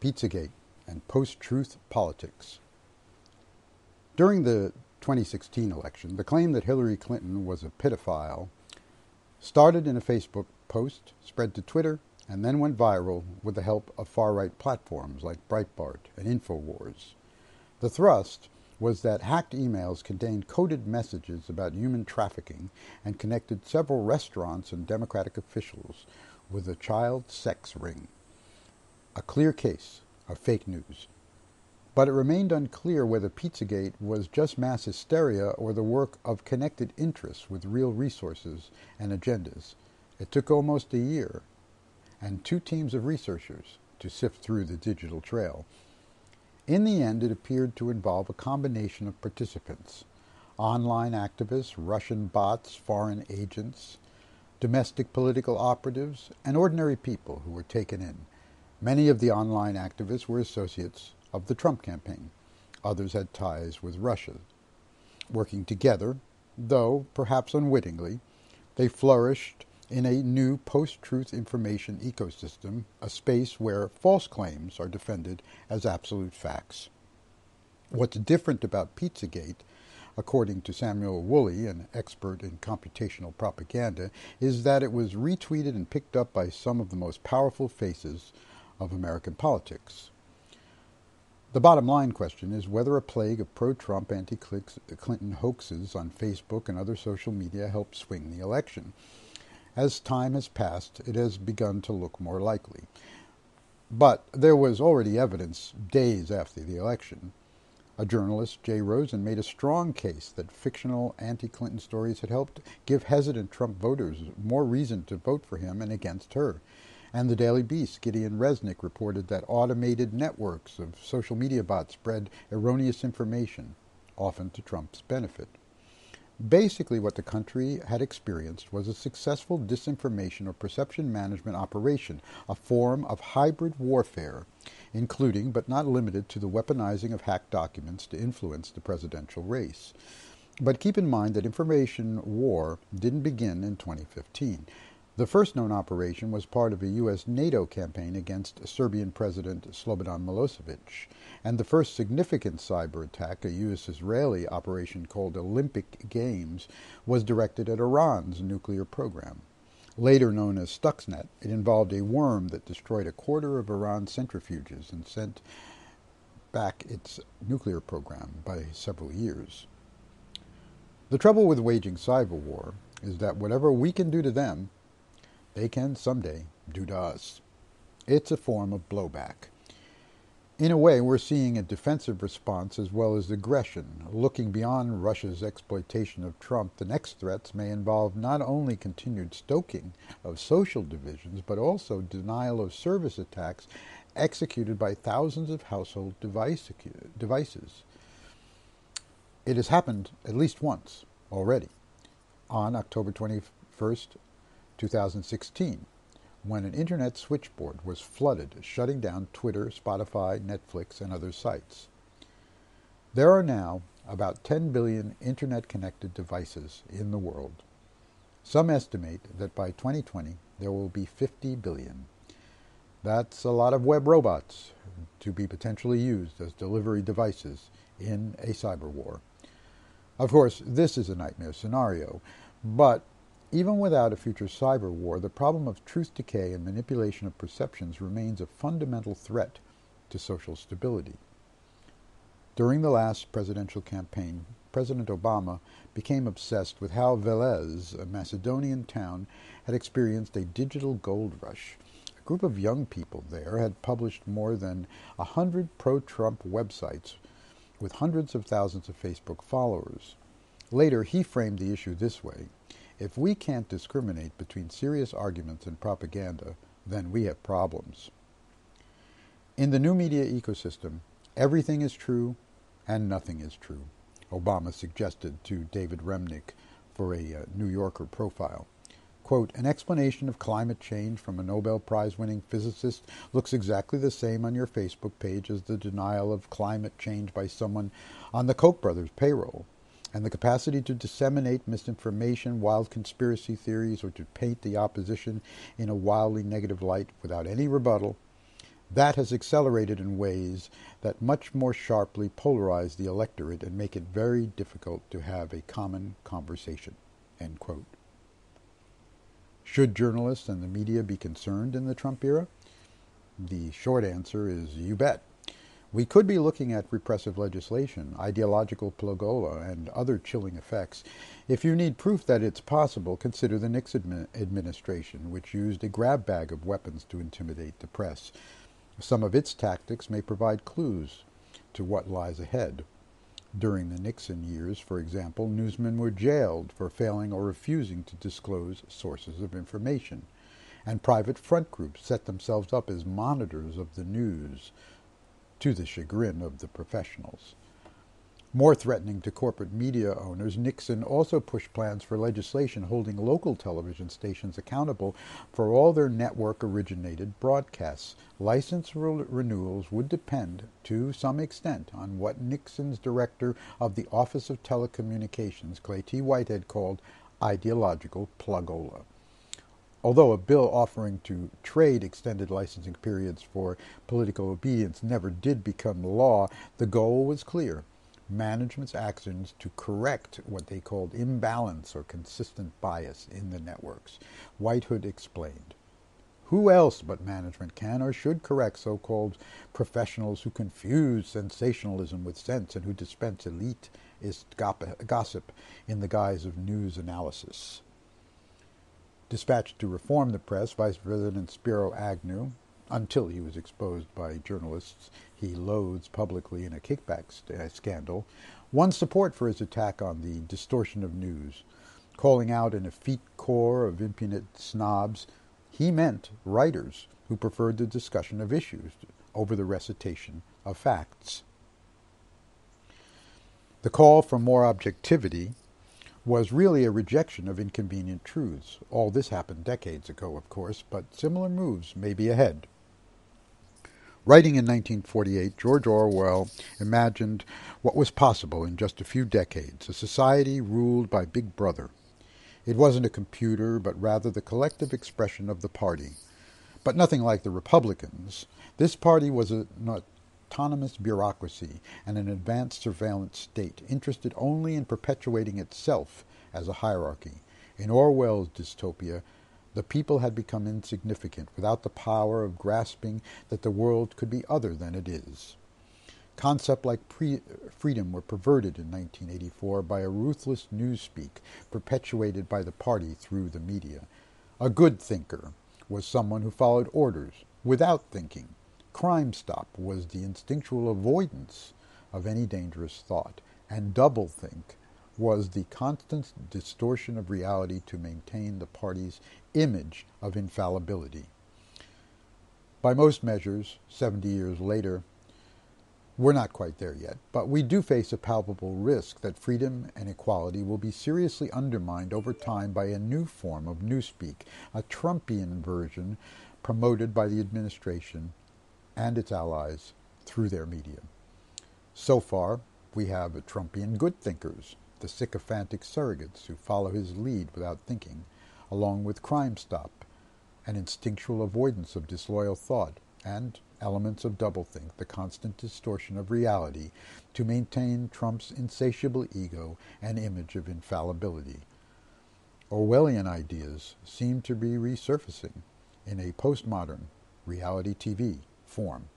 Pizzagate, and post-truth politics. During the 2016 election, the claim that Hillary Clinton was a pedophile started in a Facebook post, spread to Twitter, and then went viral with the help of far-right platforms like Breitbart and InfoWars. The thrust was that hacked emails contained coded messages about human trafficking and connected several restaurants and Democratic officials with a child sex ring. A clear case of fake news. But it remained unclear whether Pizzagate was just mass hysteria or the work of connected interests with real resources and agendas. It took almost a year and 2 teams of researchers to sift through the digital trail. In the end, it appeared to involve a combination of participants: online activists, Russian bots, foreign agents, domestic political operatives, and ordinary people who were taken in. Many of the online activists were associates of the Trump campaign. Others had ties with Russia. Working together, though perhaps unwittingly, they flourished in a new post-truth information ecosystem, a space where false claims are defended as absolute facts. What's different about Pizzagate, according to Samuel Woolley, an expert in computational propaganda, is that it was retweeted and picked up by some of the most powerful faces of American politics. The bottom line question is whether a plague of pro-Trump, anti-Clinton hoaxes on Facebook and other social media helped swing the election. As time has passed, it has begun to look more likely. But there was already evidence days after the election. A journalist, Jay Rosen, made a strong case that fictional anti-Clinton stories had helped give hesitant Trump voters more reason to vote for him and against her. And the Daily Beast, Gideon Resnick, reported that automated networks of social media bots spread erroneous information, often to Trump's benefit. Basically, what the country had experienced was a successful disinformation or perception management operation, a form of hybrid warfare, including but not limited to the weaponizing of hacked documents to influence the presidential race. But keep in mind that information war didn't begin in 2015. The first known operation was part of a U.S. NATO campaign against Serbian President Slobodan Milosevic, and the first significant cyber attack, a U.S.-Israeli operation called Olympic Games, was directed at Iran's nuclear program. Later known as Stuxnet, it involved a worm that destroyed a quarter of Iran's centrifuges and sent back its nuclear program by several years. The trouble with waging cyber war is that whatever we can do to them, they can someday do to us. It's a form of blowback. In a way, we're seeing a defensive response as well as aggression. Looking beyond Russia's exploitation of Trump, the next threats may involve not only continued stoking of social divisions, but also denial of service attacks executed by thousands of household devices. It has happened at least once already. On October 21st, 2016, when an internet switchboard was flooded, shutting down Twitter, Spotify, Netflix, and other sites. There are now about 10 billion internet-connected devices in the world. Some estimate that by 2020 there will be 50 billion. That's a lot of web robots to be potentially used as delivery devices in a cyber war. Of course, this is a nightmare scenario, but even without a future cyber war, the problem of truth decay and manipulation of perceptions remains a fundamental threat to social stability. During the last presidential campaign, President Obama became obsessed with how Velez, a Macedonian town, had experienced a digital gold rush. A group of young people there had published more than 100 pro-Trump websites with hundreds of thousands of Facebook followers. Later, he framed the issue this way: if we can't discriminate between serious arguments and propaganda, then we have problems. In the new media ecosystem, everything is true and nothing is true, Obama suggested to David Remnick for a New Yorker profile. Quote, an explanation of climate change from a Nobel Prize-winning physicist looks exactly the same on your Facebook page as the denial of climate change by someone on the Koch brothers' payroll. And the capacity to disseminate misinformation, wild conspiracy theories, or to paint the opposition in a wildly negative light without any rebuttal, That has accelerated in ways that much more sharply polarize the electorate and make it very difficult to have a common conversation." End quote. Should journalists and the media be concerned in the Trump era? The short answer is you bet. We could be looking at repressive legislation, ideological plagola, and other chilling effects. If you need proof that it's possible, consider the Nixon administration, which used a grab bag of weapons to intimidate the press. Some of its tactics may provide clues to what lies ahead. During the Nixon years, for example, newsmen were jailed for failing or refusing to disclose sources of information, and private front groups set themselves up as monitors of the news, to the chagrin of the professionals. More threatening to corporate media owners, Nixon also pushed plans for legislation holding local television stations accountable for all their network-originated broadcasts. License renewals would depend, to some extent, on what Nixon's director of the Office of Telecommunications, Clay T. Whitehead, called ideological plagola. Although a bill offering to trade extended licensing periods for political obedience never did become law, the goal was clear: management's actions to correct what they called imbalance or consistent bias in the networks. Whitehead explained, "Who else but management can or should correct so-called professionals who confuse sensationalism with sense and who dispense elitist gossip in the guise of news analysis?" Dispatched to reform the press, Vice President Spiro Agnew, until he was exposed by journalists he loathes publicly in a kickback scandal, won support for his attack on the distortion of news. Calling out an effete corps of impudent snobs, he meant writers who preferred the discussion of issues over the recitation of facts. The call for more objectivity was really a rejection of inconvenient truths. All this happened decades ago, of course, but similar moves may be ahead. Writing in 1948, George Orwell imagined what was possible in just a few decades, a society ruled by Big Brother. It wasn't a computer, but rather the collective expression of the party. But nothing like the Republicans. This party was an autonomous bureaucracy and an advanced surveillance state, interested only in perpetuating itself as a hierarchy. In Orwell's dystopia, the people had become insignificant without the power of grasping that the world could be other than it is. Concepts like freedom were perverted in 1984 by a ruthless newspeak perpetuated by the party through the media. A good thinker was someone who followed orders without thinking. Crime stop was the instinctual avoidance of any dangerous thought, and doublethink was the constant distortion of reality to maintain the party's image of infallibility. By most measures, 70 years later, we're not quite there yet, but we do face a palpable risk that freedom and equality will be seriously undermined over time by a new form of newspeak, a Trumpian version promoted by the administration and its allies through their media. So far, we have Trumpian good thinkers, the sycophantic surrogates who follow his lead without thinking, along with Crime Stop, an instinctual avoidance of disloyal thought, and elements of doublethink, the constant distortion of reality to maintain Trump's insatiable ego and image of infallibility. Orwellian ideas seem to be resurfacing in a postmodern reality TV form.